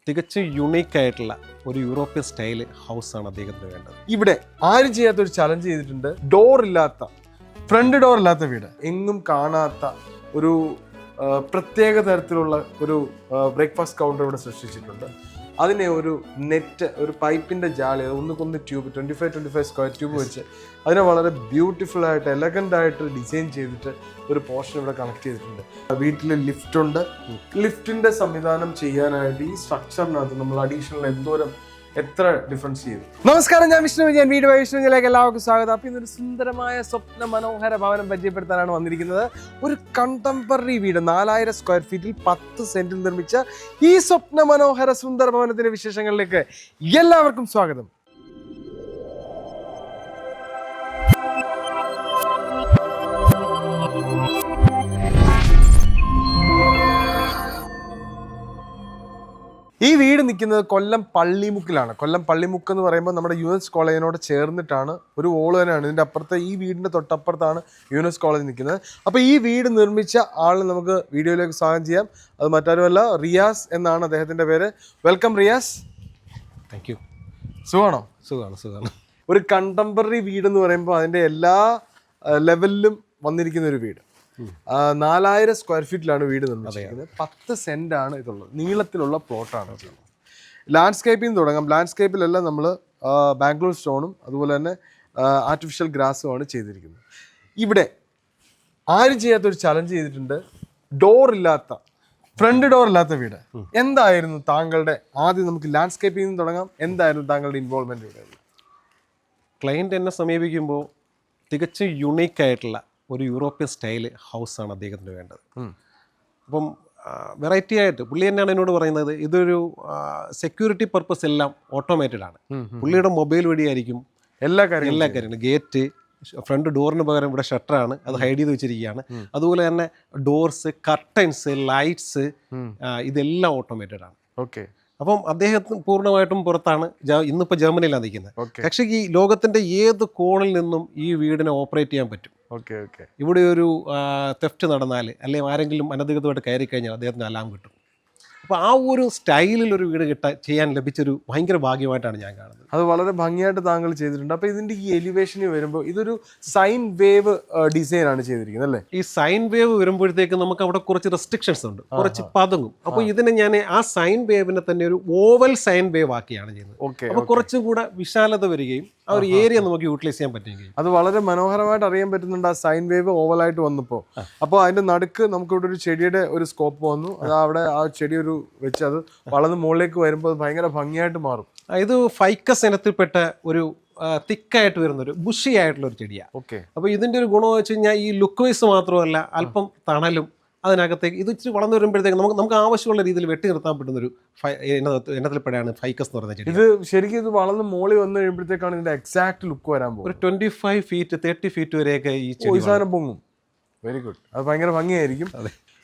തികച്ചും യുണീക്കായിട്ടുള്ള ഒരു European style ഹൗസാണ് അദ്ദേഹത്തിന് വേണ്ടത്. ഇവിടെ ആരും ചെയ്യാത്തൊരു ചലഞ്ച് ചെയ്തിട്ടുണ്ട്. ഡോർ ഇല്ലാത്ത, ഫ്രണ്ട് ഡോർ ഇല്ലാത്ത വീട്, എങ്ങും കാണാത്ത ഒരു പ്രത്യേക തരത്തിലുള്ള ഒരു ബ്രേക്ക്ഫാസ്റ്റ് കൗണ്ടർ ഇവിടെ സൃഷ്ടിച്ചിട്ടുണ്ട്. അതിനെ ഒരു നെറ്റ്, ഒരു പൈപ്പിൻ്റെ ജാലി, ഒന്നുകൊന്ന് ട്യൂബ് 25 സ്ക്വയർ ട്യൂബ് വെച്ച് അതിനെ വളരെ ബ്യൂട്ടിഫുൾ ആയിട്ട് എലഗൻ്റ് ആയിട്ട് ഡിസൈൻ ചെയ്തിട്ട് ഒരു പോർഷൻ ഇവിടെ കണക്ട് ചെയ്തിട്ടുണ്ട്. വീട്ടിൽ ലിഫ്റ്റ് ഉണ്ട്. ലിഫ്റ്റിൻ്റെ സംവിധാനം ചെയ്യാനായിട്ട് ഈ സ്ട്രക്ചറിനകത്ത് നമ്മൾ അഡീഷണൽ എത്ര ഡിഫറൻസ് ചെയ്തു. നമസ്കാരം, ഞാൻ വിഷ്ണു വിജയൻ, വീട് വിഷ്ണുവിലേക്ക് എല്ലാവർക്കും സ്വാഗതം. അപ്പോൾ ഇന്നൊരു സുന്ദരമായ സ്വപ്ന മനോഹര ഭവനം പരിചയപ്പെടുത്താനാണ് വന്നിരിക്കുന്നത്. ഒരു കണ്ടംപററി വീട്, 4000 സ്ക്വയർ ഫീറ്റിൽ 10 സെന്റിൽ നിർമ്മിച്ച ഈ സ്വപ്ന മനോഹര സുന്ദര ഭവനത്തിന്റെ വിശേഷങ്ങളിലേക്ക് എല്ലാവർക്കും സ്വാഗതം. ഈ വീട് നിൽക്കുന്നത് കൊല്ലം പള്ളിമുക്കിലാണ്. കൊല്ലം പള്ളിമുക്ക് എന്ന് പറയുമ്പോൾ നമ്മുടെ യുഎസ് കോളേജിനോട് ചേർന്നിട്ടാണ്, ഒരു ഓള് തന്നെയാണ്. ഇതിൻ്റെ അപ്പുറത്തെ ഈ വീടിൻ്റെ തൊട്ടപ്പുറത്താണ് യുഎസ് കോളേജ് നിൽക്കുന്നത്. അപ്പോൾ ഈ വീട് നിർമ്മിച്ച ആൾ നമുക്ക് വീഡിയോയിലേക്ക് സ്വാഗതം ചെയ്യാം. അത് മറ്റാരുമല്ല, റിയാസ് എന്നാണ് അദ്ദേഹത്തിൻ്റെ പേര്. വെൽക്കം റിയാസ്. Thank you. സുഖമാണോ? സുഖമാണ്. ഒരു കണ്ടംപററി വീടെന്ന് പറയുമ്പോൾ അതിൻ്റെ എല്ലാ ലെവലിലും വന്നിരിക്കുന്ന ഒരു വീട്. 4000 സ്ക്വയർ ഫീറ്റിലാണ് വീട് നിർമ്മിച്ചിരിക്കുന്നത്. 10 സെന്റാണ് ഇതുള്ളത്. നീളത്തിലുള്ള പ്ലോട്ടാണ്. ലാൻഡ്സ്കേപ്പിൽ നിന്ന് തുടങ്ങാം. ലാൻഡ്സ്കേപ്പിലെല്ലാം നമ്മൾ ബാംഗ്ലൂർ സ്റ്റോണും അതുപോലെ തന്നെ ആർട്ടിഫിഷ്യൽ ഗ്രാസുമാണ് ചെയ്തിരിക്കുന്നത്. ഇവിടെ ആരും ചെയ്യാത്തൊരു ചലഞ്ച് ചെയ്തിട്ടുണ്ട്. ഡോർ ഇല്ലാത്ത, ഫ്രണ്ട് ഡോർ ഇല്ലാത്ത വീട്. എന്തായിരുന്നു താങ്കളുടെ, ആദ്യം നമുക്ക് ലാൻഡ്സ്കേപ്പിൽ നിന്ന് തുടങ്ങാം, എന്തായിരുന്നു താങ്കളുടെ ഇൻവോൾവ്മെന്റ് ഇവിടെ? ക്ലയൻറ്റ് എന്നെ സമീപിക്കുമ്പോൾ തികച്ചും യുണീക്കായിട്ടുള്ള ഒരു യൂറോപ്യൻ സ്റ്റൈൽ ഹൗസാണ് അദ്ദേഹത്തിന് വേണ്ടത്. അപ്പം വെറൈറ്റി ആയിട്ട് പുള്ളി തന്നെയാണ് എന്നോട് പറയുന്നത്, ഇതൊരു സെക്യൂരിറ്റി പർപ്പസ് എല്ലാം ഓട്ടോമേറ്റഡ് ആണ്. പുള്ളിയുടെ മൊബൈൽ വഴിയായിരിക്കും എല്ലാ കാര്യങ്ങളും. ഗേറ്റ്, ഫ്രണ്ട് ഡോറിന് പകരം ഇവിടെ ഷട്ടറാണ്, അത് ഹൈഡ് ചെയ്ത് വെച്ചിരിക്കുകയാണ്. അതുപോലെ തന്നെ ഡോർസ്, കർട്ടൻസ്, ലൈറ്റ്സ്, ഇതെല്ലാം ഓട്ടോമേറ്റഡ് ആണ്. ഓക്കെ. അപ്പം അദ്ദേഹത്തിന് പൂർണ്ണമായിട്ടും പുറത്താണ്, ഇന്നിപ്പോൾ ജർമ്മനിയിലാണ് നിൽക്കുന്നത്. പക്ഷേ ഈ ലോകത്തിൻ്റെ ഏത് കോണിൽ നിന്നും ഈ വീടിനെ ഓപ്പറേറ്റ് ചെയ്യാൻ പറ്റും. ഇവിടെ ഒരു തെഫ്റ്റ് നടന്നാൽ അല്ലെങ്കിൽ ആരെങ്കിലും അനധികൃതമായിട്ട് കയറി കഴിഞ്ഞാൽ അദ്ദേഹത്തിന് അലാം കിട്ടും. അപ്പോൾ ആ ഒരു സ്റ്റൈലിൽ ഒരു വീട് ചെയ്യാൻ ലഭിച്ചൊരു ഭയങ്കര ഭാഗ്യമായിട്ടാണ് ഞാൻ കാണുന്നത്. അത് വളരെ ഭംഗിയായിട്ട് താങ്കൾ ചെയ്തിട്ടുണ്ട്. അപ്പോൾ ഇതിൻ്റെ ഈ എലിവേഷനിൽ വരുമ്പോൾ ഇതൊരു സൈൻ വേവ് ഡിസൈൻ ആണ് ചെയ്തിരിക്കുന്നത് അല്ലേ? ഈ സൈൻ വേവ് വരുമ്പോഴത്തേക്ക് നമുക്ക് അവിടെ കുറച്ച് റെസ്ട്രിക്ഷൻസ് ഉണ്ട്, കുറച്ച് പതുങ്ങും. അപ്പോൾ ഇതിനെ ഞാൻ ആ സൈൻ വേവിനെ തന്നെ ഒരു ഓവൽ സൈൻ വേവ് ആക്കിയാണ് ചെയ്യുന്നത്. അപ്പോൾ കുറച്ചും കൂടെ വിശാലത വരികയും ആ ഒരു ഏരിയ നമുക്ക് യൂട്ടിലൈസ് ചെയ്യാൻ പറ്റുകയും. അത് വളരെ മനോഹരമായിട്ട് അറിയാൻ പറ്റുന്നുണ്ട്. ആ സൈൻ വേവ് ഓവലായിട്ട് വന്നപ്പോൾ, അപ്പോൾ അതിൻ്റെ നടുക്ക് നമുക്കിവിടെ ഒരു ചെടിയുടെ ഒരു സ്കോപ്പ് വന്നു. അത് അവിടെ ആ ചെടി ഒരു വെച്ച് അത് വളർന്ന് മുകളിലേക്ക് വരുമ്പോൾ അത് ഭയങ്കര ഭംഗിയായിട്ട് മാറും. ഇത് ഫൈക്കസ് ഇനത്തിൽപ്പെട്ട ഒരു തിക്കായിട്ട് വരുന്നൊരു ബുഷി ആയിട്ടുള്ള ഒരു ചെടിയാണ്. ഓക്കെ. അപ്പോൾ ഇതിൻ്റെ ഒരു ഗുണമെന്ന് വെച്ച് കഴിഞ്ഞാൽ ഈ ലുക്ക് വൈസ് മാത്രമല്ല, അല്പം തണലും അതിനകത്തേക്ക് ഇത് ഇച്ചിരി വളർന്നു വരുമ്പോഴത്തേക്ക് നമുക്ക് ആവശ്യമുള്ള രീതിയിൽ വെട്ടി നിർത്താൻ പറ്റുന്ന ഒരു ഇനത്തിൽപ്പെടാണ് ഫൈക്കസ് എന്ന് പറയുന്ന ചെടി. ഇത് ശരിക്കും ഇത് വളർന്ന് മോളി വന്നു കഴിയുമ്പോഴത്തേക്കാണ് ഇതിന്റെ എക്സാക്ട് ലുക്ക് വരാൻ പോകും. ഒരു 25 ഫീറ്റ് 30 ഫീറ്റ് വരെയൊക്കെ ഈ സാധനം പൊങ്ങും. Very good. അത് ഭയങ്കര ഭംഗിയായിരിക്കും.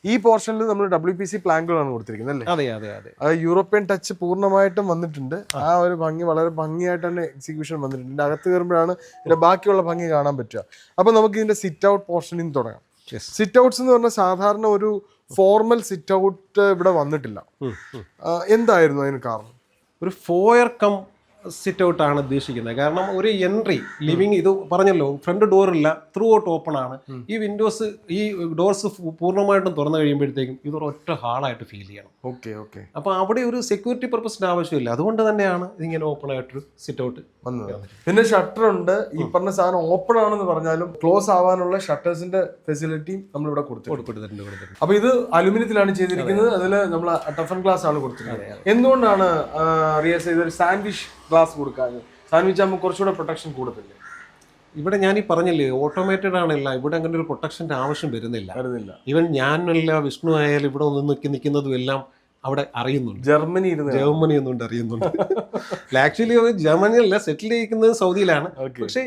ഈ പോർഷനിൽ നമ്മൾ WPC പ്ലാങ്കുകളാണ് കൊടുത്തിരിക്കുന്നത് അല്ലേ? അതെ. അത് യൂറോപ്യൻ ടച്ച് പൂർണ്ണമായിട്ടും വന്നിട്ടുണ്ട്. ആ ഒരു ഭംഗി വളരെ ഭംഗിയായിട്ട് തന്നെ എക്സിക്യൂഷൻ വന്നിട്ടുണ്ട്. ഇതിന്റെ അകത്ത് കയറുമ്പോഴാണ് ഇതിന്റെ ബാക്കിയുള്ള ഭംഗി കാണാൻ പറ്റുക. അപ്പൊ നമുക്ക് ഇതിന്റെ സിറ്റ് ഔട്ട് പോർഷനിൽ നിന്ന് തുടങ്ങാം. സിറ്റ് ഔട്ട്സ് എന്ന് പറഞ്ഞാൽ സാധാരണ ഒരു ഫോർമൽ സിറ്റ് ഔട്ട് ഇവിടെ വന്നിട്ടില്ല. എന്തായിരുന്നു അതിന് കാരണം? ഒരു ഫോയർ കം സിറ്റ് ഔട്ട് ആണ് ഉദ്ദേശിക്കുന്നത്. കാരണം ഒരു എൻട്രി ലിവിങ്, ഇത് പറഞ്ഞല്ലോ, ഫ്രണ്ട് ഡോറില്ല, ത്രൂ ഔട്ട് ഓപ്പൺ ആണ്. ഈ വിൻഡോസ്, ഈ ഡോർസ് പൂർണ്ണമായിട്ടും തുറന്നു കഴിയുമ്പോഴത്തേക്കും ഇതൊരു ഒറ്റ ഹാളായിട്ട് ഫീൽ ചെയ്യണം. ഓക്കെ. അപ്പോൾ അവിടെ ഒരു സെക്യൂരിറ്റി പർപ്പസിന് ആവശ്യമില്ല. അതുകൊണ്ട് തന്നെയാണ് ഇതിങ്ങനെ ഓപ്പൺ ആയിട്ടൊരു സിറ്റ് ഔട്ട് വന്നത്. പിന്നെ ഷട്ടർ ഉണ്ട്. ഈ പറഞ്ഞ സാധനം ഓപ്പൺ ആണെന്ന് പറഞ്ഞാലും ക്ലോസ് ആവാനുള്ള ഷട്ടേഴ്സിന്റെ ഫെസിലിറ്റിയും നമ്മളിവിടെ കൊടുത്തിട്ടുണ്ട്. അപ്പൊ ഇത് അലുമിനിയത്തിലാണ് ചെയ്തിരിക്കുന്നത്. അതിൽ നമ്മൾ ടഫൻ ഗ്ലാസ് ആണ് കൊടുത്തിരിക്കുന്നത്. എന്തുകൊണ്ടാണ് റിയാസ് ഇതൊരു സാൻഡ്വിച്ച് ഗ്ലാസ് കൊടുക്കാതെ? സാൻഡ്വിച്ച് ആകുമ്പോൾ കുറച്ചുകൂടെ പ്രൊട്ടക്ഷൻ കൂടുതലല്ലേ? ഇവിടെ ഞാൻ ഈ പറഞ്ഞില്ലേ, ഓട്ടോമേറ്റഡ് ആണല്ല, ഇവിടെ അങ്ങനെ ഒരു പ്രൊട്ടക്ഷൻ്റെ ആവശ്യം വരുന്നില്ല. ഈവൻ ഞാനല്ല, വിഷ്ണു ആയാലും ഇവിടെ ഒന്ന് നിൽക്കുന്നതും എല്ലാം അവിടെ അറിയുന്നുണ്ട്. ജർമ്മനി ഒന്നുകൊണ്ട് അറിയുന്നുണ്ട്. ആക്ച്വലി ജർമ്മനിയല്ല, സെറ്റിൽ ചെയ്യിക്കുന്നത് സൗദിയിലാണ്. പക്ഷേ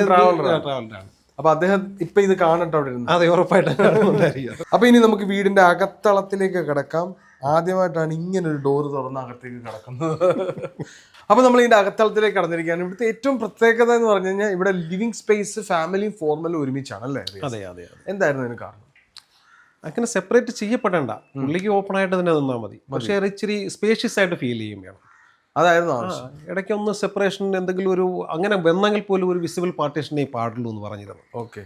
ട്രാവലറാണ്. അപ്പൊ അദ്ദേഹം ഇപ്പൊ ഇത് കാണട്ടെ അവിടെ ഇരുന്ന്. അതെ, ഉറപ്പായിട്ടും. അപ്പൊ ഇനി നമുക്ക് വീടിന്റെ അകത്തളത്തിലേക്ക് കിടക്കാം. ആദ്യമായിട്ടാണ് ഇങ്ങനെ ഒരു ഡോറ് തുറന്ന് അകത്തേക്ക് കിടക്കുന്നത്. അപ്പൊ നമ്മൾ ഇതിന്റെ അകത്തളത്തിലേക്ക് കടന്നിരിക്കുകയാണ്. ഇവിടുത്തെ ഏറ്റവും പ്രത്യേകത എന്ന് പറഞ്ഞു കഴിഞ്ഞാൽ ഇവിടെ ലിവിങ് സ്പേസ് ഫാമിലിയും ഫോർമലും ഒരുമിച്ചാണ് അല്ലേ? അതെ. എന്തായിരുന്നു അതിന് കാരണം? അങ്ങനെ സെപ്പറേറ്റ് ചെയ്യപ്പെടേണ്ട, പുള്ളിക്ക് ഓപ്പൺ ആയിട്ട് തന്നെ നിന്നാൽ മതി. പക്ഷേ അത് ഇച്ചിരി സ്പേഷ്യസ് ആയിട്ട് ഫീൽ ചെയ്യും വേണം. അതായിരുന്നു ഇടയ്ക്കൊന്ന് സെപ്പറേഷൻ എന്തെങ്കിലും ഒരു അങ്ങനെ വന്നെങ്കിൽ പോലും ഒരു വിസിബിൾ പാർട്ടീഷനേ പാടുള്ളൂ എന്ന് പറഞ്ഞിരുന്നു. ഓക്കെ.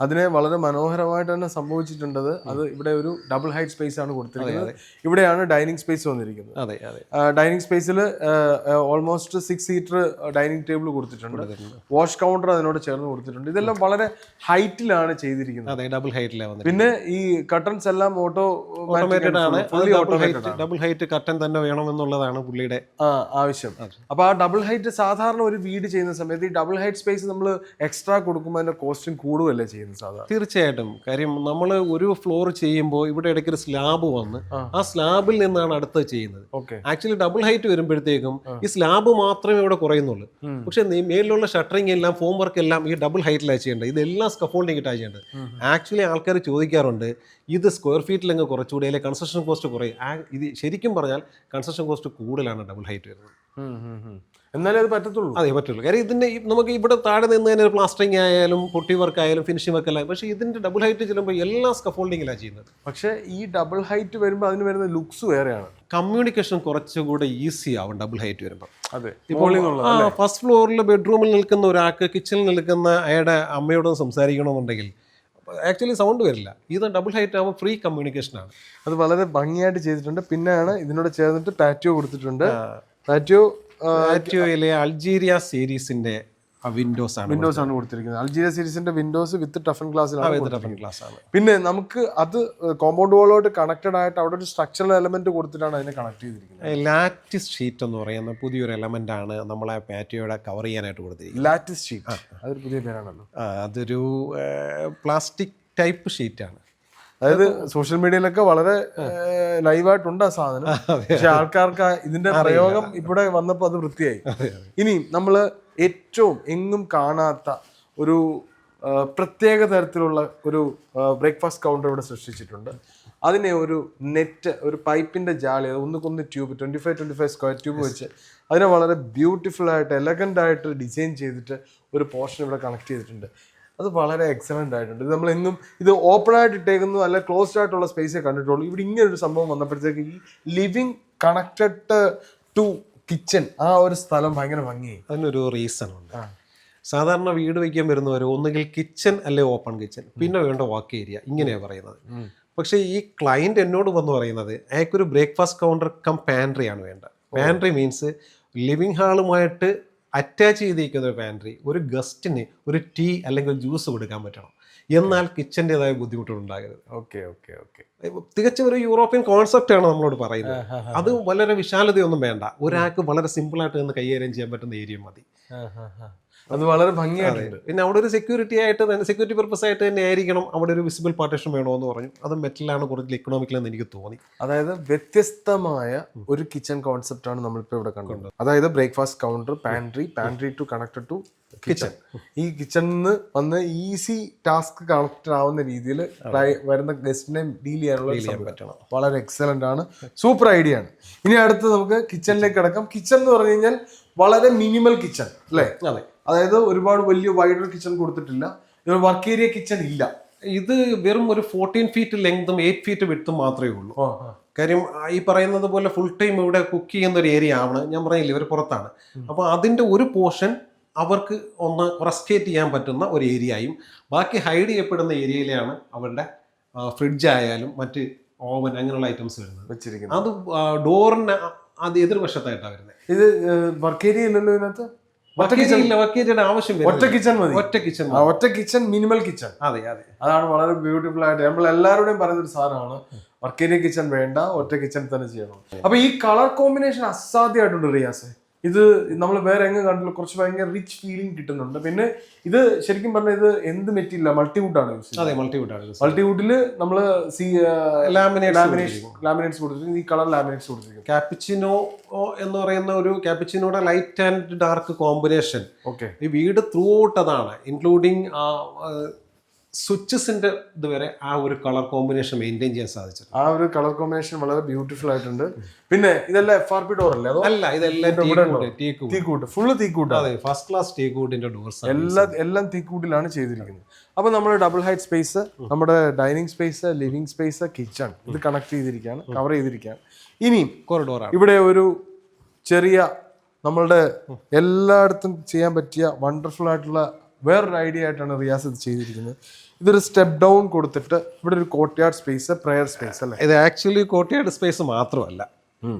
അതിനെ വളരെ മനോഹരമായിട്ട് തന്നെ സംഭവിച്ചിട്ടുണ്ടത്. അത് ഇവിടെ ഒരു ഡബിൾ ഹൈറ്റ് സ്പേസ് ആണ് കൊടുത്തിരിക്കുന്നത്. ഇവിടെയാണ് ഡൈനിങ് സ്പേസ് വന്നിരിക്കുന്നത്. അതെ അതെ. ഡൈനിങ് സ്പേസിൽ ഓൾമോസ്റ്റ് 6 സീറ്റർ ഡൈനിങ് ടേബിൾ കൊടുത്തിട്ടുണ്ട്. വാഷ് കൗണ്ടർ അതിനോട് ചേർന്ന് കൊടുത്തിട്ടുണ്ട്. ഇതെല്ലാം വളരെ ഹൈറ്റിലാണ് ചെയ്തിരിക്കുന്നത്. അതെ, ഡബിൾ ഹൈറ്റിലാണ്. പിന്നെ ഈ കർട്ടൻസ് എല്ലാം ഓട്ടോമേറ്റഡ് ആണ്. ഡബിൾ ഹൈറ്റ് കർട്ടൻ തന്നെ വേണമെന്നുള്ളതാണ് പുള്ളിയുടെ ആവശ്യം. അപ്പൊ ആ ഡബിൾ ഹൈറ്റ് സാധാരണ ഒരു വീട് ചെയ്യുന്ന സമയത്ത് ഈ ഡബിൾ ഹൈറ്റ് സ്പേസ് നമ്മൾ എക്സ്ട്രാ കൊടുക്കുമ്പോൾ അതിന്റെ കോസ്റ്റും കൂടുകയല്ലേ ചെയ്യുന്നത് സാധാരണ? തീർച്ചയായിട്ടും. കാര്യം നമ്മൾ ഒരു ഫ്ലോർ ചെയ്യുമ്പോൾ ഇവിടെ ഇടയ്ക്ക് ഒരു സ്ലാബ് വന്ന് ആ സ്ലാബിൽ നിന്നാണ് അടുത്ത് ചെയ്യുന്നത്. ആക്ച്വലി ഡബിൾ ഹൈറ്റ് വരുമ്പോഴത്തേക്കും ഈ സ്ലാബ് മാത്രമേ ഇവിടെ കുറയുന്നുള്ളൂ. പക്ഷെ മേലിലുള്ള ഷട്ടറിങ് എല്ലാം ഫോം വർക്ക് എല്ലാം ഈ ഡബിൾ ഹൈറ്റിലാണ് ചെയ്യേണ്ടത്. ഇതെല്ലാം സ്കഫോൾഡിംഗ് ഇട്ടാണ് ചെയ്യേണ്ടത്. ആക്ച്വലി ആൾക്കാർ ചോദിക്കാറുണ്ട് ഇത് സ്ക്വയർ ഫീറ്റിലങ്ങ് കുറച്ചുകൂടി അല്ലെങ്കിൽ കൺസ്ട്രക്ഷൻ കോസ്റ്റ് കുറയും. ഇത് ശരിക്കും പറഞ്ഞാൽ കൺസ്ട്രക്ഷൻ കോസ്റ്റ് കൂടുതലാണ് ഡബിൾ ഹൈറ്റ് വരുന്നത്. എന്നാലേ അത് പറ്റത്തുള്ളൂ. അതേ പറ്റുള്ളൂ. കാര്യം ഇതിന്റെ നമുക്ക് ഇവിടെ താഴെ നിന്ന് തന്നെ പ്ലാസ്റ്ററിങ് ആയാലും പൊട്ടി വർക്ക് ആയാലും ഫിനിഷിംഗ് വർക്ക് എല്ലാം. പക്ഷേ ഇതിന്റെ ഡബിൾ ഹൈറ്റ് ചെല്ലുമ്പോൾ എല്ലാം സ്കഫോൾഡിങ്ങിലാണ് ചെയ്യുന്നത്. പക്ഷേ ഈ ഡബിൾ ഹൈറ്റ് വരുമ്പോൾ അതിന് വരുന്ന ലുക്സ് വേറെയാണ്. കമ്മ്യൂണിക്കേഷൻ കുറച്ചുകൂടെ ഈസി ആവും ഡബിൾ ഹൈറ്റ് വരുമ്പോൾ. അതെ. ഫസ്റ്റ് ഫ്ലോറിൽ ബെഡ്റൂമിൽ നിൽക്കുന്ന ഒരാൾക്ക് കിച്ചണിൽ നിൽക്കുന്ന അയാളുടെ അമ്മയോടും സംസാരിക്കണമെന്നുണ്ടെങ്കിൽ ആക്ച്വലി സൗണ്ട് വരില്ല. ഇത് ഡബിൾ ഹൈറ്റ് ആവുമ്പോൾ ഫ്രീ കമ്മ്യൂണിക്കേഷൻ ആണ്. അത് വളരെ ഭംഗിയായിട്ട് ചെയ്തിട്ടുണ്ട്. പിന്നെയാണ് ഇതിനോട് ചേർന്നിട്ട് പാറ്റിയോ കൊടുത്തിട്ടുണ്ട്. പാറ്റിയോയിലെ അൾജീരിയ സീരീസിന്റെ വിൻഡോസ് ആണ് കൊടുത്തിരിക്കുന്നത്. അൾജീരിയ സീരീസിന്റെ വിൻഡോസ് വിത്ത് ടഫൻ ഗ്ലാസ്. പിന്നെ നമുക്ക് അത് കോമ്പൗണ്ട് വാളോട്ട് കണക്റ്റഡ് ആയിട്ട് അവിടെ ഒരു സ്ട്രക്ചറൽ എലമെന്റ് കൊടുത്തിട്ടാണ് അതിനെ കണക്ട് ചെയ്തിരിക്കുന്നത്. ലാറ്റിസ് ഷീറ്റ് എന്ന് പറയുന്ന പുതിയൊരു എലമെന്റ് ആണ് നമ്മളെ പാറ്റിയോയുടെ കവർ ചെയ്യാനായിട്ട് കൊടുത്തിരിക്കുന്നത്. ലാറ്റിസ് ഷീറ്റ് അതൊരു പുതിയ പേരാണല്ലോ. അതൊരു പ്ലാസ്റ്റിക് ടൈപ്പ് ഷീറ്റാണ്. അതായത് സോഷ്യൽ മീഡിയയിലൊക്കെ വളരെ ലൈവായിട്ടുണ്ട് ആ സാധനം. പക്ഷെ ആൾക്കാർക്ക് ഇതിന്റെ പ്രയോഗം ഇവിടെ വന്നപ്പോൾ അത് വൃത്തിയായി. ഇനി നമ്മൾ ഏറ്റവും എങ്ങും കാണാത്ത ഒരു പ്രത്യേക തരത്തിലുള്ള ഒരു ബ്രേക്ക്ഫാസ്റ്റ് കൗണ്ടർ ഇവിടെ സൃഷ്ടിച്ചിട്ടുണ്ട്. അതിനെ ഒരു നെറ്റ്, ഒരു പൈപ്പിന്റെ ജാലി, ഒന്നുകൊന്ന് ട്യൂബ് 25 സ്ക്വയർ ട്യൂബ് വെച്ച് അതിനെ വളരെ ബ്യൂട്ടിഫുൾ ആയിട്ട് എലഗന്റ് ആയിട്ട് ഡിസൈൻ ചെയ്തിട്ട് ഒരു പോർഷൻ ഇവിടെ കണക്ട് ചെയ്തിട്ടുണ്ട്. അത് വളരെ എക്സലന്റ് ആയിട്ടുണ്ട്. ഇത് നമ്മളെങ്ങും ഇത് ഓപ്പൺ ആയിട്ട് ഇട്ടേക്കുന്നു അല്ല ക്ലോസ്ഡ് ആയിട്ടുള്ള സ്പേസേ കണ്ടിട്ടുള്ളൂ. ഇവിടെ ഇങ്ങനെ ഒരു സംഭവം വന്നപ്പോഴത്തേക്ക് ഈ ലിവിങ് കണക്റ്റഡ് ടു കിച്ചൺ ആ ഒരു സ്ഥലം ഭയങ്കര ഭംഗിയായി. അതിനൊരു റീസൺ ഉണ്ട്. സാധാരണ വീട് വയ്ക്കാൻ വരുന്നവർ ഒന്നുകിൽ കിച്ചൺ അല്ലെ ഓപ്പൺ കിച്ചൺ, പിന്നെ വേണ്ട വാക്ക് ഏരിയ, ഇങ്ങനെയാണ് പറയുന്നത്. പക്ഷേ ഈ ക്ലയൻറ്റ് എന്നോട് വന്ന് പറയുന്നത് അയാൾക്കൊരു ബ്രേക്ക്ഫാസ്റ്റ് കൗണ്ടർ കം പാൻട്രി ആണ് വേണ്ട. പാൻട്രി മീൻസ് ലിവിങ് ഹാളുമായിട്ട് അറ്റാച്ച് ചെയ്തിരിക്കുന്ന ഒരു പാൻട്രി, ഒരു ഗസ്റ്റിന് ഒരു ടീ അല്ലെങ്കിൽ ഒരു ജ്യൂസ് കൊടുക്കാൻ പറ്റണം. എന്നാൽ കിച്ചൻ്റെതായ ബുദ്ധിമുട്ടുകൾ ഉണ്ടാകരുത്. Okay okay okay. തികച്ചും ഒരു യൂറോപ്യൻ കോൺസെപ്റ്റ് ആണ് നമ്മളോട് പറയുന്നത്. അത് വളരെ വിശാലതയൊന്നും വേണ്ട. ഒരാൾക്ക് വളരെ സിമ്പിളായിട്ട് നിന്ന് കൈകാര്യം ചെയ്യാൻ പറ്റുന്ന ഏരിയ മതി. അത് വളരെ ഭംഗിയായിട്ടുണ്ട്. പിന്നെ അവിടെ ഒരു സെക്യൂരിറ്റി ആയിട്ട് തന്നെ, സെക്യൂരിറ്റി പർപ്പസ് ആയിട്ട് തന്നെ ആയിരിക്കണം. അവിടെ ഒരു വിസിബിൾ പാർട്ടീഷൻ വേണമെന്ന് പറഞ്ഞു. അത് മെറ്റലാണ് കൂടുതൽ ഇക്കണോമിക്കലെന്ന് എനിക്ക് തോന്നി. അതായത് വ്യത്യസ്തമായ ഒരു കിച്ചൺ കോൺസെപ്റ്റ് ആണ് നമ്മളിപ്പോൾ ഇവിടെ കണ്ടത്. അതായത് breakfast counter, pantry to connected to kitchen. ഈ കിച്ചണിന്ന് വന്ന് ഈസി ടാസ്ക് കണക്റ്റഡ് ആവുന്ന രീതിയിൽ വരുന്ന ഗസ്റ്റിനെ ഡീൽ ചെയ്യാൻ പറ്റണം. വളരെ എക്സലന്റ് ആണ്, സൂപ്പർ ഐഡിയ ആണ്. ഇനി അടുത്ത് നമുക്ക് കിച്ചണിലേക്ക് കിടക്കാം. കിച്ചൺ എന്ന് പറഞ്ഞു കഴിഞ്ഞാൽ വളരെ മിനിമൽ കിച്ചൺ അല്ലേ? അതെ. അതായത് ഒരുപാട് വലിയ വൈഡർ കിച്ചൺ കൊടുത്തിട്ടില്ല. വർക്ക് ഏരിയ കിച്ചൺ ഇല്ല. ഇത് വെറും ഒരു 14 ഫീറ്റ് ലെങ്തും 8 ഫീറ്റ് വിഡ്ത്തും മാത്രമേ ഉള്ളൂ. കാര്യം ഈ പറയുന്നത് പോലെ ഫുൾ ടൈം ഇവിടെ കുക്ക് ചെയ്യുന്ന ഒരു ഏരിയ ആണ്. ഞാൻ പറഞ്ഞില്ലേ, ഇവർ പുറത്താണ്. അപ്പോൾ അതിൻ്റെ ഒരു പോർഷൻ അവർക്ക് ഒന്ന് റെസ്കേറ്റ് ചെയ്യാൻ പറ്റുന്ന ഒരു ഏരിയയും ബാക്കി ഹൈഡ് ചെയ്യപ്പെടുന്ന ഏരിയയിലാണ് അവരുടെ ഫ്രിഡ്ജ് ആയാലും മറ്റ് ഓവൻ അങ്ങനെയുള്ള ഐറ്റംസ് വരുന്നത് വെച്ചിരിക്കുന്നത്. അത് ഡോറിന് അത് എതിർവശത്തായിട്ടാണ് വരുന്നത്. ഇത് വർക്ക് ഏരിയ ഇല്ലല്ലോ ഇതിനകത്ത്. ഒറ്റ കിച്ചൺ മിനിമൽ കിച്ചൺ. അതെ അതെ. അതാണ് വളരെ ബ്യൂട്ടിഫുൾ ആയിട്ട് നമ്മൾ എല്ലാവരുടെയും പറയുന്ന ഒരു സാധനമാണ്. വർക്ക് ഏരിയ കിച്ചൺ വേണ്ട, ഒറ്റ കിച്ചൺ തന്നെ ചെയ്യണം. അപ്പൊ ഈ കളർ കോമ്പിനേഷൻ അസാധ്യമായിട്ടുണ്ട് റിയാസ്. ഇത് നമ്മൾ വേറെ എങ്ങും കണ്ടില്ല. കുറച്ച് ഭയങ്കര റിച്ച് ഫീലിംഗ് കിട്ടുന്നുണ്ട്. പിന്നെ ഇത് ശരിക്കും പറഞ്ഞാൽ ഇത് എന്ത് മെറ്റീരിയൽ, മൾട്ടിവുഡ് ആണ് യൂസ് ചെയ്യുന്നത്. അതെ, മൾട്ടിവുഡ് ആണ്. മൾട്ടിവുഡിൽ നമ്മള് ലാമിനേറ്റ്സ് കൊടുത്തിരിക്കും. ഈ കളർ ലാമിനേറ്റ്സ് കൊടുത്തിരിക്കും. കാപ്പിച്ചിനോ എന്ന് പറയുന്ന ഒരു കാപ്പിച്ചിനോയുടെ light and dark combination. Okay. ഈ വീട് ത്രൂ ഔട്ട് അതാണ്, ഇൻക്ലൂഡിങ് സ്വിച്ചസിന്റെ ഇതുവരെ ആ ഒരു കളർ കോമ്പിനേഷൻ മെയിൻറ്റെയിൻ ചെയ്യാൻ സാധിച്ചിട്ടുണ്ട്. ആ ഒരു കളർ കോമ്പിനേഷൻ വളരെ ബ്യൂട്ടിഫുൾ ആയിട്ടുണ്ട്. പിന്നെ ഇതെല്ലാം FRP ഡോർ അല്ലേ? അതോ അല്ല, ഇതെല്ലാം തീക്കൂട്ട്, ഫുള്ള് തീക്കൂട്ട്. അതെ, ഫസ്റ്റ് ക്ലാസ് ടീക്കൂട്ടിന്റെ ഡോർസ്. എല്ലാം തീക്കൂട്ടിലാണ് ചെയ്തിരിക്കുന്നത്. അപ്പൊ നമ്മൾ ഡബിൾ ഹൈറ്റ് സ്പേസ്, നമ്മുടെ dining space, living space, kitchen ഇത് കണക്ട് ചെയ്തിരിക്കുകയാണ്, കവർ ചെയ്തിരിക്കുകയാണ്. ഇനിയും കോറിഡോറാണ്. ഇവിടെ ഒരു ചെറിയ നമ്മളുടെ എല്ലായിടത്തും ചെയ്യാൻ പറ്റിയ വണ്ടർഫുൾ ആയിട്ടുള്ള വേറൊരു ഐഡിയ ആയിട്ടാണ് റിയാസ് ഇത് ചെയ്തിരിക്കുന്നത്. ഇതൊരു സ്റ്റെപ്പ് ഡൗൺ കൊടുത്തിട്ട് ഇവിടെ ഒരു കോർട്ട്യാർഡ് സ്പേസ്, പ്രയർ സ്പേസ് അല്ലേ? ഇത് ആക്ച്വലി കോർട്ട്യാർഡ് സ്പേസ് മാത്രമല്ല,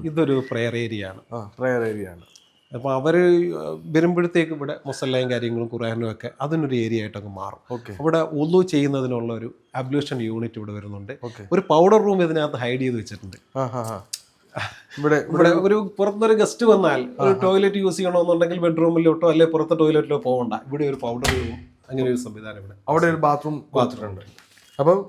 ഇതൊരു പ്രയർ ഏരിയ ആണ്. പ്രയർ ഏരിയ ആണ്. അപ്പോൾ അവർ വരുമ്പോഴത്തേക്ക് ഇവിടെ മുസല്ലയും കാര്യങ്ങളും ഖുറാനും ഒക്കെ അതിനൊരു ഏരിയ ആയിട്ടൊക്കെ മാറും. ഇവിടെ ഒന്നു ചെയ്യുന്നതിനുള്ള ഒരു അബ്ലൂഷൻ യൂണിറ്റ് ഇവിടെ വരുന്നുണ്ട്. ഒരു പൗഡർ റൂം ഇതിനകത്ത് ഹൈഡ് ചെയ്ത് വെച്ചിട്ടുണ്ട്. ഇവിടെ ഒരു പുറത്തൊരു ഗസ്റ്റ് വന്നാൽ ഒരു ടോയ്ലറ്റ് യൂസ് ചെയ്യണമെന്നുണ്ടെങ്കിൽ ബെഡ്റൂമിലോട്ടോ അല്ലെങ്കിൽ പുറത്തെ ടോയ്ലറ്റിലോ പോകണ്ട, ഇവിടെ ഒരു പൗഡർ റൂം, അങ്ങനെ ഒരു സംവിധാനം ഇവിടെ. അവിടെ ഒരു ബാത്റൂം ഉണ്ട്. അപ്പം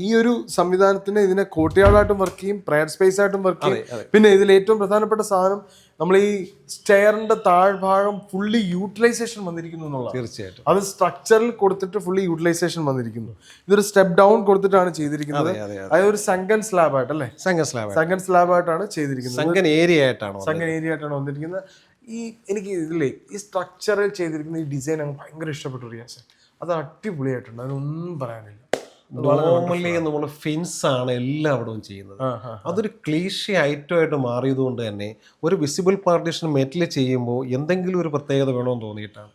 ഈ ഒരു സംവിധാനത്തിന് ഇതിനെ കോർട്ട്യാർഡായിട്ടും വർക്ക് ചെയ്യും, പ്രയർ സ്പേസ് ആയിട്ടും വർക്ക് ചെയ്യും. പിന്നെ ഇതിൽ ഏറ്റവും പ്രധാനപ്പെട്ട സാധനം നമ്മൾ ഈ സ്റ്റെയറിന്റെ താഴ്ഭാഗം ഫുള്ളി യൂട്ടിലൈസേഷൻ വന്നിരിക്കുന്നു എന്നുള്ളത്. തീർച്ചയായിട്ടും അത് സ്ട്രക്ചറിൽ കൊടുത്തിട്ട് ഫുള്ളി യൂട്ടിലൈസേഷൻ വന്നിരിക്കുന്നു. ഇതൊരു സ്റ്റെപ്പ് ഡൗൺ കൊടുത്തിട്ടാണ് ചെയ്തിരിക്കുന്നത്. അതായത് ഒരു സങ്കൻ സ്ലാബ് ആയിട്ടല്ലേ? സങ്കൻ സ്ലാബ് ആയിട്ടാണ് ചെയ്തിരിക്കുന്നത്. സങ്കൻ ഏരിയ ആയിട്ടാണ് വന്നിരിക്കുന്നത്. എനിക്ക് ഇതില്ലേ ഈ സ്ട്രക്ചറിൽ ചെയ്തിരിക്കുന്ന ഈ ഡിസൈൻ അങ്ങ് ഭയങ്കര ഇഷ്ടപ്പെട്ടു റിയാസ്. അത് അടിപൊളിയായിട്ടുണ്ട്, അതിനൊന്നും പറയാനില്ല. നോർമലി നമ്മൾ ഫിൻസ് ആണ് എല്ലായിടവും ചെയ്യുന്നത്. അതൊരു ക്ലീഷേ ഐറ്റമായിട്ട് മാറിയത് കൊണ്ട് തന്നെ ഒരു വിസിബിൾ പാർട്ടീഷൻ മെറ്റൽ ചെയ്യുമ്പോൾ എന്തെങ്കിലും ഒരു പ്രത്യേകത വേണമെന്ന് തോന്നിയിട്ടാണ്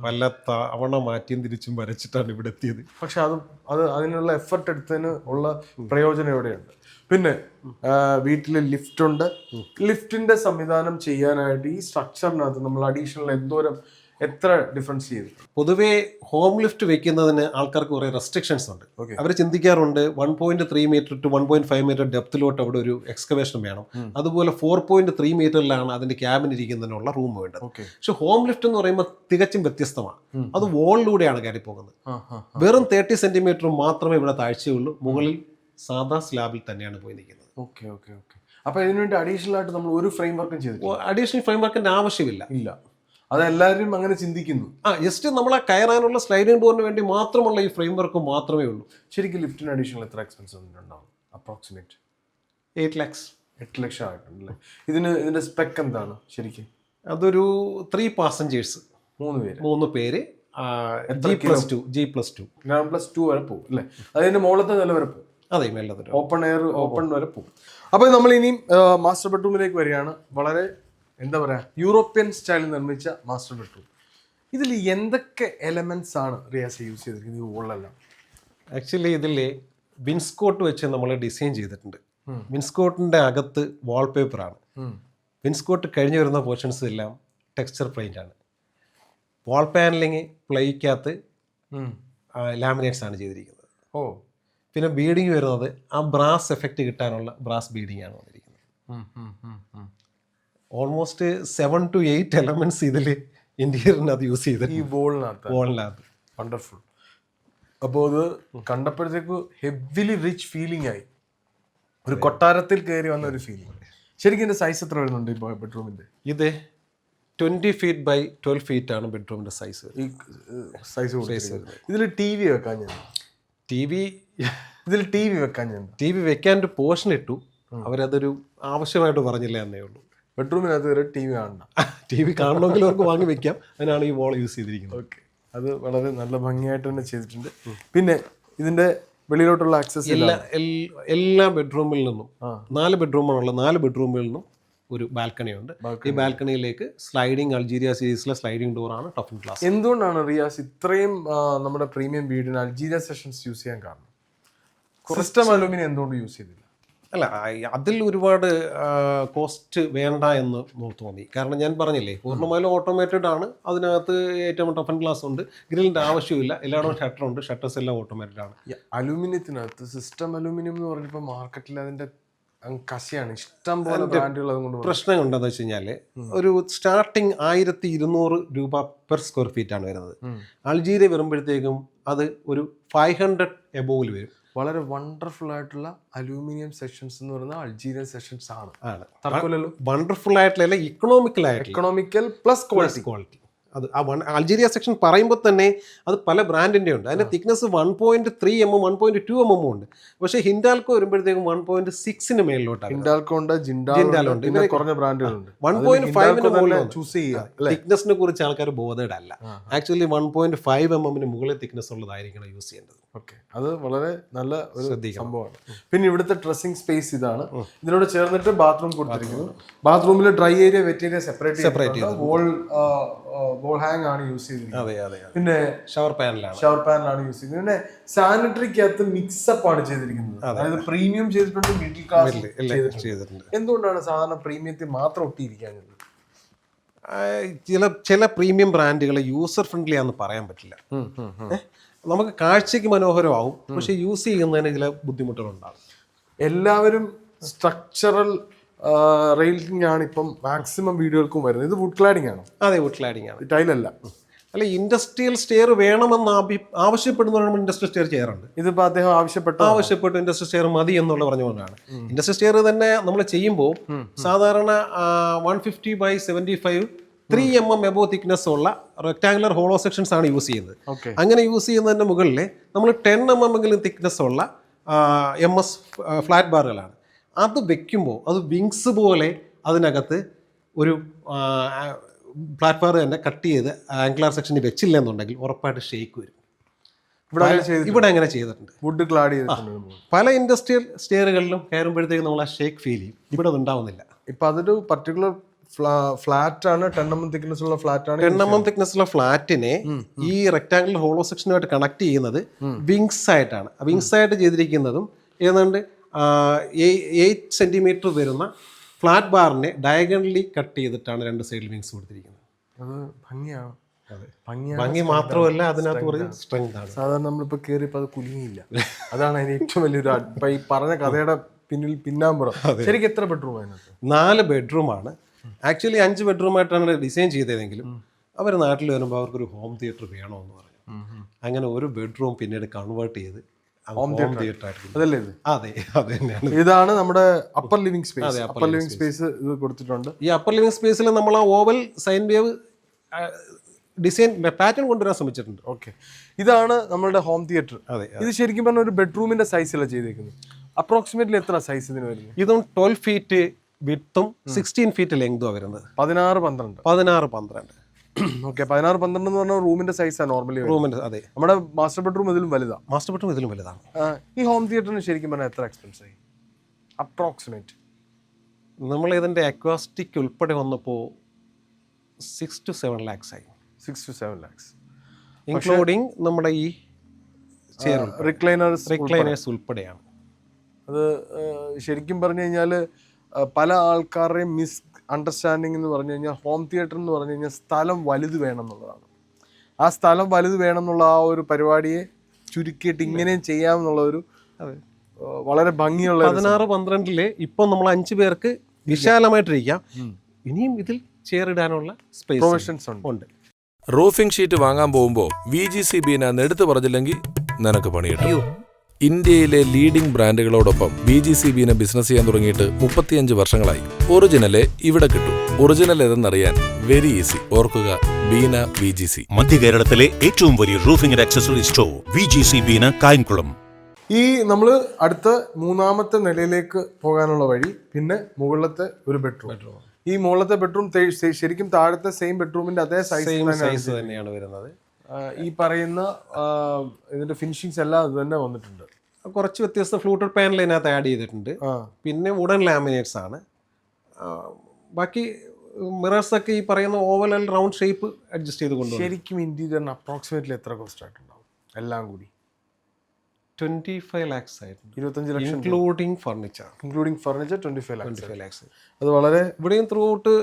വല്ല തവണ മാറ്റിയും തിരിച്ചും വരച്ചിട്ടാണ് ഇവിടെ എത്തിയത്. പക്ഷെ അതിനുള്ള എഫർട്ട് എടുത്തതിന് ഉള്ള പ്രയോജനം എവിടെയുണ്ട്. പിന്നെ വീട്ടിൽ ലിഫ്റ്റ് ഉണ്ട്. ലിഫ്റ്റിന്റെ സംവിധാനം ചെയ്യാനായിട്ട് ഈ സ്ട്രക്ചറിനകത്ത് നമ്മൾ അഡീഷണൽ എത്ര ഡിഫറൻസ് ചെയ്തു? പൊതുവേ ഹോം ലിഫ്റ്റ് വെക്കുന്നതിന് ആൾക്കാർക്ക് കുറേ റെസ്ട്രിക്ഷൻസ് ഉണ്ട്. അവർ ചിന്തിക്കാറുണ്ട് 1.3 മീറ്റർ ടു 1.5 മീറ്റർ ഡെപ്തിലോട്ട് അവിടെ ഒരു എക്സ്കവേഷൻ വേണം. അതുപോലെ 4.3 മീറ്ററിലാണ് അതിന്റെ ക്യാബിൻ ഇരിക്കുന്നതിനുള്ള റൂം വേണ്ടത്. പക്ഷെ ഹോം ലിഫ്റ്റ് എന്ന് പറയുമ്പോൾ തികച്ചും വ്യത്യസ്തമാണ്. അത് വോളിലൂടെയാണ് കയറി പോകുന്നത്. വെറും 30 സെന്റിമീറ്റർ മാത്രമേ ഇവിടെ താഴ്ചയുള്ളൂ. മുകളിൽ സാധാ സ്ലാബിൽ തന്നെയാണ് പോയി നിൽക്കുന്നത്. അപ്പൊ ഇതിനുവേണ്ടി അഡീഷണൽ ആയിട്ട് നമ്മൾ ഒരു ഫ്രെയിം വർക്കും ചെയ്തു? അഡീഷണൽ ഫ്രെയിം വർക്കിന്റെ ആവശ്യമില്ല. അതെല്ലാവരും അങ്ങനെ ചിന്തിക്കുന്നു. ജസ്റ്റ് നമ്മളെ കയറാനുള്ള സ്ലൈഡിംഗ് ഡോറിന് വേണ്ടി മാത്രമുള്ള ഈ ഫ്രെയിം വർക്ക് മാത്രമേ ഉള്ളൂ. ശരിക്കും ലിഫ്റ്റിന് അഡീഷണൽ എത്ര എക്സ്പെൻസ് ഉണ്ടാവും? Approximate 8 lakhs. 8 ലക്ഷം ആയിട്ടുണ്ടല്ലേ? ഇതിന്റെ സ്പെക്ക് എന്താണ് ശരിക്കും? അതൊരു 3 passengers, 3 പേര്, G+2 വരെ പോകും അല്ലേ? അതിന്റെ മുകളിലത്തെ നില വരെ പോകും. അതെ, മേലത്തെ ഓപ്പൺ വരെ പോകും. അപ്പോൾ നമ്മൾ ഇനിയും മാസ്റ്റർ ബെഡ്റൂമിലേക്ക് വരികയാണ്. വളരെ എന്താ പറയുക, യൂറോപ്യൻ സ്റ്റൈലിൽ നിർമ്മിച്ച മാസ്റ്റർ ബെഡ്റൂം. ഇതിൽ എന്തൊക്കെ എലമെന്റ്സ് ആണ് റിയാസ് യൂസ് ചെയ്തിരിക്കുന്നത് ഈ വോളിലെല്ലാം? ആക്ച്വലി ഇതിൽ വിൻസ്കോട്ട് വെച്ച് നമ്മൾ ഡിസൈൻ ചെയ്തിട്ടുണ്ട്. വിൻസ്കോട്ടിൻ്റെ അകത്ത് വാൾപേപ്പറാണ്. വിൻസ്കോട്ട് കഴിഞ്ഞ് വരുന്ന പോർഷൻസ് എല്ലാം ടെക്സ്ചർ പെയിൻ്റ് ആണ്. വാൾ പാനലിങ് പ്ലേക്കകത്ത് ലാമിനേറ്റ്സ് ആണ് ചെയ്തിരിക്കുന്നത്. പിന്നെ ബീഡിങ് വരുന്നത് ആ ബ്രാസ് എഫക്റ്റ് കിട്ടാനുള്ള ബ്രാസ് ബീഡിങ് ആണ് വന്നിരിക്കുന്നത്. ഓൾമോസ്റ്റ് 7 to 8 എലമെന്റ്സ് ഇതിൽ ഇന്റീരിയറിനകത്ത് യൂസ് ചെയ്ത് ഈ വോളിനകത്ത്. വണ്ടർഫുൾ. അപ്പോൾ അത് കണ്ടപ്പോഴത്തേക്ക് ഹെവിലി റിച്ച് ഫീലിംഗ് ആയി, ഒരു കൊട്ടാരത്തിൽ കയറി വന്ന ഒരു ഫീലിംഗ്. ശരിക്കും ഇതിന്റെ സൈസ് എത്ര വരുന്നുണ്ട് ഇപ്പോൾ ബെഡ്റൂമിന്റെ? ഇത് 20 feet by 12 feet ആണ് ബെഡ്റൂമിന്റെ സൈസ്. ഈ സൈസ് ഇതിൽ ടി വി വെക്കാൻ ഞാൻ ടി വി വെക്കാൻ ഒരു പോർഷൻ ഇട്ടു. അവരതൊരു ആവശ്യമായിട്ട് പറഞ്ഞില്ല എന്നേ ഉള്ളൂ. ബെഡ്റൂമിനകത്ത് വരെ ടി വി കാണണം. ടി വി കാണണമെങ്കിൽ അവർക്ക് വാങ്ങി വെക്കാം. അതിനാണ് ഈ വോൾ യൂസ് ചെയ്തിരിക്കുന്നത്. അത് വളരെ നല്ല ഭംഗിയായിട്ട് തന്നെ ചെയ്തിട്ടുണ്ട്. പിന്നെ ഇതിന്റെ വെളിയിലോട്ടുള്ള ആക്സസ് എല്ലാ ബെഡ്റൂമിൽ നിന്നും 4 ബെഡ്റൂമാണുള്ളത്. 4 ബെഡ്റൂമിൽ നിന്നും ഒരു ബാൽക്കണി ഉണ്ട്. ഈ ബാൽക്കണിയിലേക്ക് സ്ലൈഡിംഗ് അൾജീരിയ സീരീസിലെ സ്ലൈഡിംഗ് ഡോറാണ് ടഫൻ ഗ്ലാസ്. എന്തുകൊണ്ടാണ് റിയാസ് ഇത്രയും നമ്മുടെ പ്രീമിയം വീടിന് അൾജീരിയ സെഷൻസ് യൂസ് ചെയ്യാൻ കാരണം? സിസ്റ്റം അലൂമിനിയം എന്തുകൊണ്ട് യൂസ് ചെയ്തില്ല? അല്ല, അതിൽ ഒരുപാട് കോസ്റ്റ് വേണ്ട എന്ന് തോന്നി. കാരണം ഞാൻ പറഞ്ഞില്ലേ, പൂർണ്ണമായും ഓട്ടോമേറ്റഡ് ആണ്. അതിനകത്ത് ഏറ്റവും ടഫൻ ഗ്ലാസ് ഉണ്ട്. ഗ്രില്ലിൻ്റെ ആവശ്യമില്ല. എല്ലായിടവും ഷട്ടറുണ്ട്. ഷട്ടേഴ്സ് എല്ലാം ഓട്ടോമേറ്റഡ് ആണ്. അലൂമിനിയത്തിനകത്ത് സിസ്റ്റം അലൂമിനിയം എന്ന് പറഞ്ഞപ്പോൾ മാർക്കറ്റിൽ അതിൻ്റെ കശിയാണ്, ഇഷ്ടം പോലെ ബ്രാൻഡുകൾ. അതുകൊണ്ട് പ്രശ്നം എന്താണെന്ന് വെച്ച് കഴിഞ്ഞാൽ ഒരു സ്റ്റാർട്ടിങ് 1200 രൂപ പെർ സ്ക്വയർ ഫീറ്റ് ആണ് വരുന്നത്. അൾജീരിയ വരുമ്പോഴത്തേക്കും അത് ഒരു 500 എബോവിൽ വരും. വളരെ വണ്ടർഫുൾ ആയിട്ടുള്ള അലൂമിനിയം സെഷൻസ് എന്ന് പറയുന്നത് അൾജീരിയൻ സെഷൻസ് ആണ്. വണ്ടർഫുൾ ആയിട്ടുള്ള ഇക്കണോമിക്കൽ പ്ലസ് ക്വാളിറ്റി. അത് ആ അൾജീരിയ സെക്ഷൻ പറയുമ്പോൾ തന്നെ അത് പല ബ്രാൻഡിൻ്റെ ഉണ്ട്. അതിൻ്റെ തിക്നെസ് 1.3 mm 1.2 mm ഉണ്ട്. പക്ഷേ ഹിൻഡാൽക്കോ വരുമ്പോഴത്തേക്കും 1.6 മേളിലോട്ടാണ്. ഹിൻഡാൽക്കോ ഉണ്ട്, ജിൻഡാൽ ഉണ്ട്, പിന്നെ കുറഞ്ഞ ബ്രാൻഡുകളുണ്ട്. 1.5 മുകളിൽ ചൂസ് ചെയ്യുക. തിക്നെസ്സിനെ കുറിച്ച് ആൾക്കാർ ബോധേഡ് അല്ല. ആക്ച്വലി 1.5 mm മുകളിൽ തിക്നെസ് ഉള്ളതായിരിക്കണം യൂസ് ചെയ്യേണ്ടത്. ഓക്കെ, അത് വളരെ നല്ല ഒരു സംഭവമാണ്. പിന്നെ ഇവിടുത്തെ ഡ്രസ്സിംഗ് സ്പേസ് ഇതാണ്. ഇതിനോട് ചേർന്നിട്ട് ബാത്റൂം കൊടുത്തിരിക്കുന്നു. ബാത്റൂമിൽ dry area wet area separate wall hang ആണ് യൂസ് ചെയ്തിരിക്കുന്നത്. പിന്നെ ഷവർ പാനലാണ് യൂസ് ചെയ്യുന്നത്. പിന്നെ സാനിറ്ററിക്കകത്ത് മിക്സപ്പ് ആണ് ചെയ്തിരിക്കുന്നത്. അതായത് പ്രീമിയം ചെയ്തിട്ടുണ്ട്, മിഡിൽ ക്ലാസ് ചെയ്തിട്ടുണ്ട്. എന്തുകൊണ്ടാണ് സാധാരണ പ്രീമിയത്തിൽ മാത്രം ഒട്ടിയിരിക്കുന്നത്? ചില പ്രീമിയം ബ്രാൻഡുകൾ യൂസർ ഫ്രണ്ട്ലി ആണെന്ന് പറയാൻ പറ്റില്ല. നമുക്ക് കാഴ്ചയ്ക്ക് മനോഹരമാവും, പക്ഷെ യൂസ് ചെയ്യുന്നതിന് ചില ബുദ്ധിമുട്ടുകളുണ്ടാകും. എല്ലാവരും സ്ട്രക്ചറൽ റെയിലിംഗ് ആണ് ഇപ്പം മാക്സിമം വീടുകൾക്കും വരുന്നത്. ഇത് വുഡ് ക്ലാഡിംഗ് ആണ്. അതെ, വുഡ് ക്ലാഡിംഗ് ആണ്, ടൈലല്ല. അല്ല, ഇൻഡസ്ട്രിയൽ സ്റ്റെയർ വേണമെന്ന് ആവശ്യപ്പെടുന്നവരാണ് ഇൻഡസ്ട്രിയൽ സ്റ്റെയർ ചെയ്യാറുണ്ട്. ഇതിപ്പോൾ അദ്ദേഹം ആവശ്യപ്പെട്ടു ഇൻഡസ്ട്രിയൽ സ്റ്റെയർ മതി എന്നുള്ള പറഞ്ഞുകൊണ്ടാണ്. ഇൻഡസ്ട്രിയൽ സ്റ്റെയർ തന്നെ നമ്മൾ ചെയ്യുമ്പോൾ സാധാരണ 150/75 3 mm എബോ തിക്നെസ് ഉള്ള റെക്ടാങ്കുലർ ഹോളോ സെക്ഷൻസ് ആണ് യൂസ് ചെയ്യുന്നത്. അങ്ങനെ യൂസ് ചെയ്യുന്നതിൻ്റെ മുകളിൽ നമ്മൾ 10 mm എങ്കിലും തിക്നെസ് ഉള്ള MS ഫ്ലാറ്റ് ബാറുകളാണ്. അത് വെക്കുമ്പോൾ അത് വിങ്സ് പോലെ അതിനകത്ത് ഒരു പ്ലാറ്റ്ഫോം തന്നെ കട്ട് ചെയ്ത് ആംഗുലാർ സെക്ഷനിൽ വെച്ചില്ല എന്നുണ്ടെങ്കിൽ ഉറപ്പായിട്ട് ഷേക്ക് വരും. ഇവിടെ അങ്ങനെ ചെയ്തിട്ടുണ്ട്. വുഡ് ക്ലാഡ് ചെയ്തിട്ടുണ്ട്. പല ഇൻഡസ്ട്രിയൽ സ്റ്റെയറുകളിലും കയറുമ്പോഴത്തേക്കും നമ്മൾ ആ ഷേക്ക് ഫീൽ ചെയ്യും. ഇവിടെ അത് ഉണ്ടാവുന്നില്ല. ഇപ്പം അതൊരു പർട്ടിക്കുലർ ഫ്ലാറ്റ് ആണ്, 10 mm തിക്നെസ് ഉള്ള ഫ്ലാറ്റ് ആണ്. 10 mm തിക്നെസ് ഉള്ള ഫ്ലാറ്റിനെ ഈ റെക്ടാങ്കുലർ ഹോളോ സെക്ഷനുമായിട്ട് കണക്ട് ചെയ്യുന്നത് വിങ്സ് ആയിട്ടാണ്. വിങ്സ് ആയിട്ട് ചെയ്തിരിക്കുന്നതും ഏതാണ്ട് 8 സെന്റിമീറ്റർ വരുന്ന ഫ്ലാറ്റ് ബാറിനെ ഡയഗണലി കട്ട് ചെയ്തിട്ടാണ് 2 സൈഡിൽ വിങ്സ് കൊടുത്തിരിക്കുന്നത്. അത് ഭംഗിയാണ്. ഭംഗി മാത്രമല്ല, അതിനകത്ത് കുറച്ച് സ്ട്രെങ്ത് ആണ്. സാധാരണ നമ്മളിപ്പോൾ കയറിയപ്പോൾ അത് കുലുങ്ങിയില്ല. അതാണ് അതിന് ഏറ്റവും വലിയൊരു ഇപ്പം ഈ പറഞ്ഞ കഥയുടെ പിന്നാമ്പുറം. ശരിക്കും എത്ര ബെഡ്റൂം അതിനകത്ത്? 4 ബെഡ്റൂമാണ്. ആക്ച്വലി 5 ബെഡ്റൂമായിട്ടാണ് ഡിസൈൻ ചെയ്തതെങ്കിലും അവർ നാട്ടിൽ വരുമ്പോൾ അവർക്കൊരു ഹോം തിയേറ്റർ വേണമെന്ന് പറഞ്ഞു. അങ്ങനെ ഒരു ബെഡ്റൂം പിന്നീട് കൺവേർട്ട് ചെയ്ത് ഹോം തിയേറ്റർ ആയിട്ട്. അതല്ലേ ഇത്? അതെ, അത് തന്നെയാണ്. ഇതാണ് നമ്മുടെ upper living space. Upper living space ഇത് കൊടുത്തിട്ടുണ്ട്. ഈ അപ്പർ ലിവിംഗ് സ്പേസിൽ നമ്മൾ ആ oval sine wave design pattern കൊണ്ടുവരാൻ ശ്രമിച്ചിട്ടുണ്ട്. ഓക്കെ, ഇതാണ് നമ്മളുടെ ഹോം തിയേറ്റർ. അതെ, ഇത് ശരിക്കും പറഞ്ഞ ഒരു ബെഡ്റൂമിന്റെ സൈസിലാണ് ചെയ്തേക്കുന്നത്. അപ്രോക്സിമേറ്റ്ലി എത്ര സൈസ് ഇതിന് വരുന്നത്? ഇതും 12 ഫീറ്റ് വിഡ്ത്തും 16 ഫീറ്റ് ലെങ്തും വരുന്നത്. 16-12. ഓക്കെ, 16-12 എന്ന് പറഞ്ഞാൽ റൂമിന്റെ സൈസാണ് നോർമലി റൂമിന്റെ. അതെ, നമ്മുടെ മാസ്റ്റർ ബെഡ്റൂം ഇതിലും വലുതാണ്. മാസ്റ്റർ ബെഡ്റൂം ഇതിലും വലുതാണ്. ഈ ഹോം തിയേറ്ററിന് ശരിക്കും പറഞ്ഞാൽ എത്ര എക്സ്പെൻസ് ആയി അപ്രോക്സിമേറ്റ്? നമ്മൾ ഇതിന്റെ അക്വാസ്റ്റിക് ഉൾപ്പെടെ വന്നപ്പോൾ 6 to 7 lakhs ആയി. 6 to 7 lakhs ഇൻക്ലൂഡിങ് നമ്മുടെ ഈ ചെയർ റിക്ലൈനേഴ്സ് ഉൾപ്പെടെയാണ്. അത് ശരിക്കും പറഞ്ഞു കഴിഞ്ഞാൽ പല ആൾക്കാരുടെയും മിസ് അണ്ടർസ്റ്റാൻഡിങ് എന്ന് പറഞ്ഞു കഴിഞ്ഞാൽ ഹോം തിയേറ്റർ എന്ന് പറഞ്ഞു കഴിഞ്ഞാൽ സ്ഥലം വലുത് വേണം എന്നുള്ളതാണ്. ആ സ്ഥലം വലുത് വേണം എന്നുള്ള ആ ഒരു പരിപാടിയെ ചുരുക്കിയിട്ട് ഇങ്ങനെയും ചെയ്യാമെന്നുള്ള ഒരു വളരെ ഭംഗിയുള്ള 16-12 ഇപ്പം നമ്മൾ 5 പേർക്ക് വിശാലമായിട്ടിരിക്കാം. ഇനിയും ഇതിൽ ചെയർ ഇടാനുള്ള സ്പേസ് പ്രൊവിഷൻസ് ഉണ്ട്. റൂഫിംഗ് ഷീറ്റ് വാങ്ങാൻ പോകുമ്പോൾ VGCBനെ എടുത്തു പറഞ്ഞില്ലെങ്കിൽ നിനക്ക് പണിയിട്ടു. ഇന്ത്യയിലെ ലീഡിംഗ് ബ്രാൻഡുകളോടൊപ്പം VGCBനെ ബിസിനസ് ചെയ്യാൻ തുടങ്ങിയിട്ട് 35 വർഷങ്ങളായി. ഒറിജിനലെ ഇവിടെ കിട്ടും. ഒറിജിനൽ ഏതെന്നറിയാൻ വെരി ഈസി. ഓർക്കുക, ബീന VGC. മധ്യ കേരളത്തിലെ ഏറ്റവും വലിയ roofing and accessory store VGC Beena Kayamkulam. ഈ നമ്മൾ അടുത്ത 3ാമത്തെ നിലയിലേക്ക് പോകാനുള്ള വഴി, പിന്നെ മുകളിലത്തെ ഒരു ബെഡ്റൂം. ഈ മുകളിലത്തെ ബെഡ്റൂം ശരിക്കും താഴത്തെ സെയിം ബെഡ്റൂമിന്റെ അതേ സൈസ് തന്നെയാണ് വരുന്നത്. ഈ പറയുന്ന ഇതിന്റെ ഫിനിഷിങ്സ് എല്ലാം അത് തന്നെ വന്നിട്ടുണ്ട്. കുറച്ച് വ്യത്യസ്ത ഫ്ലൂട്ടഡ് പാനൽ ഇതിനകത്ത് ആഡ് ചെയ്തിട്ടുണ്ട്. പിന്നെ വുഡൻ ലാമിനേറ്റ്സ് ആണ്. ബാക്കി മിറേഴ്സ് ഒക്കെ ഈ പറയുന്ന oval and round shape adjust ചെയ്ത് കൊണ്ടുപോകും. ശരിക്കും ഇന്റീരിയറിന് അപ്രോക്സിമേറ്റ്ലി എത്ര കോസ്റ്റ് ആയിട്ടുണ്ടാവും എല്ലാം കൂടി? 25 lakhs ആയിട്ടുണ്ട്. 25 ലക്ഷം ഇൻക്ലൂഡിങ് ഫർണിച്ചർ 25 lakhs. അത് വളരെ ഇവിടെയും ത്രൂ ഔട്ട്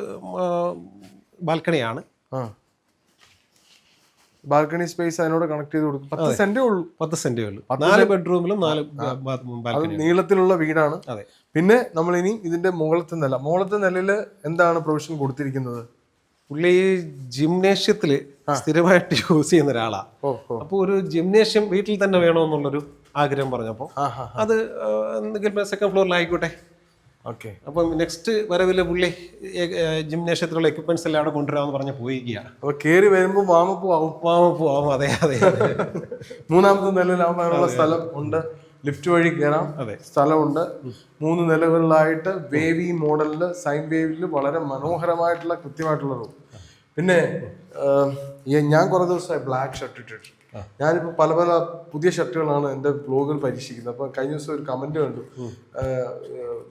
ബാൽക്കണിയാണ്. ബാൽക്കണി സ്പേസ് അതിനോട് കണക്ട് ചെയ്ത് കൊടുക്കും. 10 സെന്റേ ഉള്ളൂ. 10 സെന്റേ ഉള്ളൂ. 4 ബെഡ്റൂമിലും 4 ബാൽക്കണി. നീളത്തിലുള്ള വീടാണ്. അതെ. പിന്നെ നമ്മൾ ഇനി ഇതിന്റെ മുകളത്തെ നിലയിൽ എന്താണ് പ്രൊവിഷൻ കൊടുത്തിരിക്കുന്നത്? പുള്ളി ജിംനേഷ്യത്തിൽ സ്ഥിരമായിട്ട് യൂസ് ചെയ്യുന്ന ഒരാളാണ്. അപ്പോൾ ഒരു ജിംനേഷ്യം വീട്ടിൽ തന്നെ വേണമെന്നുള്ളൊരു ആഗ്രഹം പറഞ്ഞപ്പോൾ അത് എന്തെങ്കിലും 2nd ഫ്ലോറിലായിക്കോട്ടെ ഓക്കെ. അപ്പം നെക്സ്റ്റ് വരവില് പുള്ളി ജിംനേഷ്യത്തിലുള്ള എക്യുപ്മെന്റ്സ് എല്ലാം അവിടെ കൊണ്ടുവരാമെന്ന് പറഞ്ഞ് പോയിരിക്കുകയാണ്. അപ്പൊ കേറി വരുമ്പോ വാമപ്പ് ആവും. വാമപ്പ് ആവും. അതെ അതെ. 3ാമത്തെ നിലയിലാവുമ്പോൾ അതിനുള്ള സ്ഥലം ഉണ്ട്. ലിഫ്റ്റ് വഴി കയറാം. സ്ഥലമുണ്ട്. 3 നിലകളിലായിട്ട് വേവി മോഡലില് സൈൻ വേവില് വളരെ മനോഹരമായിട്ടുള്ള കൃത്യമായിട്ടുള്ള റൂം. പിന്നെ ഞാൻ കുറെ ദിവസമായി ബ്ലാക്ക് ഷർട്ട് ഇട്ടിട്ട്. ഞാനിപ്പോൾ പല പല പുതിയ ഷർട്ടുകളാണ് എൻ്റെ ബ്ലോഗിൽ പരീക്ഷിക്കുന്നത്. അപ്പം കഴിഞ്ഞ ദിവസം ഒരു കമന്റ് കണ്ടു,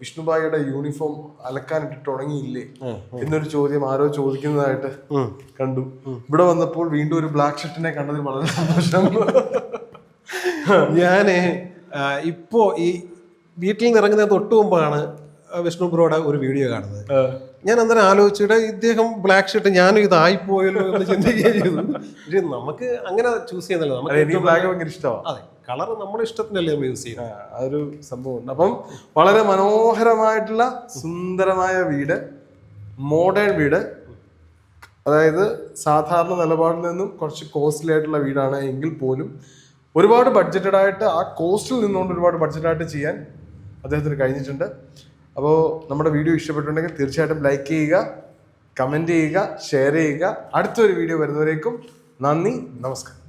വിഷ്ണുഭായിയുടെ യൂണിഫോം അലക്കാനിട്ട് തുടങ്ങിയില്ലേ എന്നൊരു ചോദ്യം ആരോ ചോദിക്കുന്നതായിട്ട് കണ്ടു. ഇവിടെ വന്നപ്പോൾ വീണ്ടും ഒരു ബ്ലാക്ക് ഷർട്ടിനെ കണ്ടതിൽ വളരെ സന്തോഷം. ഞാന് ഇപ്പോ ഈ വീട്ടിൽ നിന്ന് ഇറങ്ങുന്നതിന് തൊട്ട് മുമ്പാണ് വിഷ്ണു ബ്രോയുടെ ഒരു വീഡിയോ കാണുന്നത്. ഞാൻ അന്നേരം ആലോചിച്ചിട്ട് ഇദ്ദേഹം ബ്ലാക്ക് ഷർട്ട് ഞാനും ഇതായിപ്പോയല്ലോ എന്ന് ചിന്തിക്കുകയും ചെയ്തു. പക്ഷെ നമുക്ക് അങ്ങനെ ചൂസ് ചെയ്യുന്നില്ല. നമുക്ക് ബ്ലാക്ക് ഭയങ്കര ഇഷ്ടമാണ്. അതെ, കളർ നമ്മുടെ ഇഷ്ടത്തിനല്ലേ നമ്മൾ യൂസ് ചെയ്യുന്നത്. അതൊരു സംഭവമുണ്ട്. അപ്പം വളരെ മനോഹരമായിട്ടുള്ള സുന്ദരമായ വീട്, മോഡേൺ വീട്. അതായത് സാധാരണ നിലപാടിൽ നിന്നും കുറച്ച് കോസ്റ്റ്ലി ആയിട്ടുള്ള വീടാണ് എങ്കിൽ പോലും ഒരുപാട് ബഡ്ജറ്റഡ് ആയിട്ട്, ആ കോസ്റ്റിൽ നിന്നുകൊണ്ട് ഒരുപാട് ബഡ്ജറ്റായിട്ട് ചെയ്യാൻ അദ്ദേഹത്തിന് കഴിഞ്ഞിട്ടുണ്ട്. അപ്പോൾ നമ്മുടെ വീഡിയോ ഇഷ്ടപ്പെട്ടിട്ടുണ്ടെങ്കിൽ തീർച്ചയായിട്ടും ലൈക്ക് ചെയ്യുക, കമൻറ്റ് ചെയ്യുക, ഷെയർ ചെയ്യുക. അടുത്തൊരു വീഡിയോ വരുന്നവരേക്കും നന്ദി, നമസ്കാരം.